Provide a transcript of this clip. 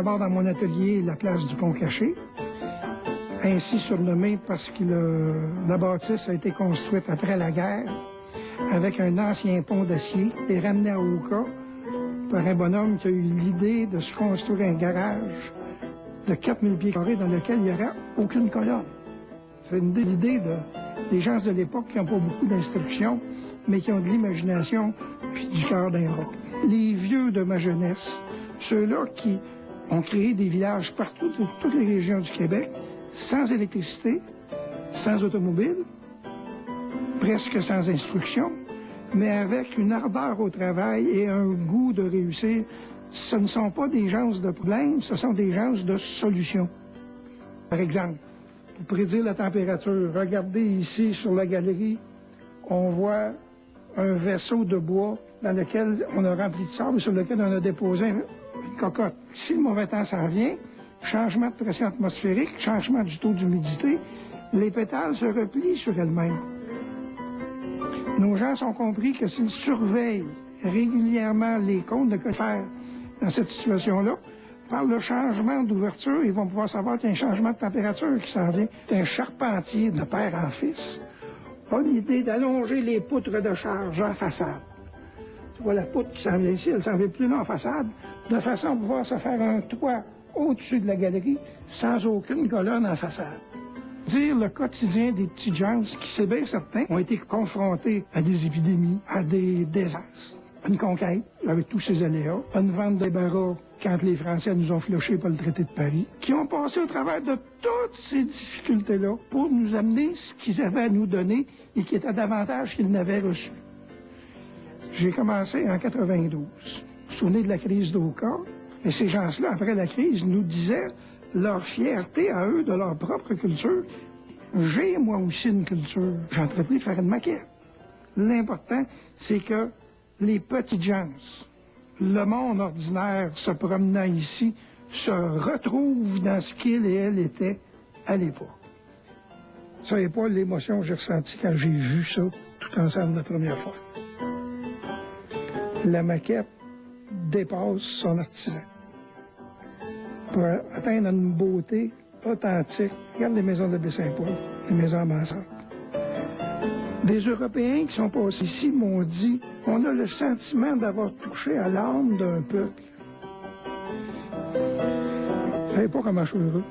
d'abord dans mon atelier la place du Pont-Caché, ainsi surnommée parce que la bâtisse a été construite après la guerre avec un ancien pont d'acier et ramené à Oka par un bonhomme qui a eu l'idée de se construire un garage de 4000 pieds carrés dans lequel il n'y aurait aucune colonne. C'est l'idée des gens de l'époque qui n'ont pas beaucoup d'instruction, mais qui ont de l'imagination puis du cœur d'un roc. Les vieux de ma jeunesse, ceux-là qui ont créé des villages partout de toutes les régions du Québec, sans électricité, sans automobile, presque sans instruction, mais avec une ardeur au travail et un goût de réussir. Ce ne sont pas des gens de problèmes, ce sont des gens de solutions. Par exemple, pour prédire la température, regardez ici sur la galerie, on voit un vaisseau de bois dans lequel on a rempli de sable et sur lequel on a déposé une cocotte. Si le mauvais temps s'en vient, changement de pression atmosphérique, changement du taux d'humidité, les pétales se replient sur elles-mêmes. Nos gens ont compris que s'ils surveillent régulièrement les comptes de que faire dans cette situation-là, par le changement d'ouverture, ils vont pouvoir savoir qu'il y a un changement de température qui s'en vient. C'est un charpentier de père en fils. A l'idée d'allonger les poutres de charge en façade. Tu vois la poutre qui s'en vient ici, elle s'en vient plus loin en façade, de façon à pouvoir se faire un toit au-dessus de la galerie sans aucune colonne en façade. Dire le quotidien des petits gens qui, c'est bien certain, ont été confrontés à des épidémies, à des désastres, à une conquête avec tous ces aléas, à une vente de barras quand les Français nous ont flushé par le traité de Paris, qui ont passé au travers de toutes ces difficultés-là pour nous amener ce qu'ils avaient à nous donner et qui était davantage qu'ils n'avaient reçu. J'ai commencé en 92. Vous vous souvenez de la crise d'Oka? Et ces gens-là, après la crise, nous disaient leur fierté à eux de leur propre culture. J'ai moi aussi une culture. J'ai entrepris de faire une maquette. L'important, c'est que les petites gens, le monde ordinaire se promenant ici, se retrouve dans ce qu'il et elle étaient à l'époque. Vous ne savez pas l'émotion que j'ai ressentie quand j'ai vu ça tout ensemble la première fois. La maquette dépasse son artisan. Pour atteindre une beauté authentique, regarde les maisons de Baie-Saint-Paul, les maisons en mansarde. Des Européens qui sont passés ici m'ont dit « On a le sentiment d'avoir touché à l'âme d'un peuple. » Je ne savais pas comment je suis heureux.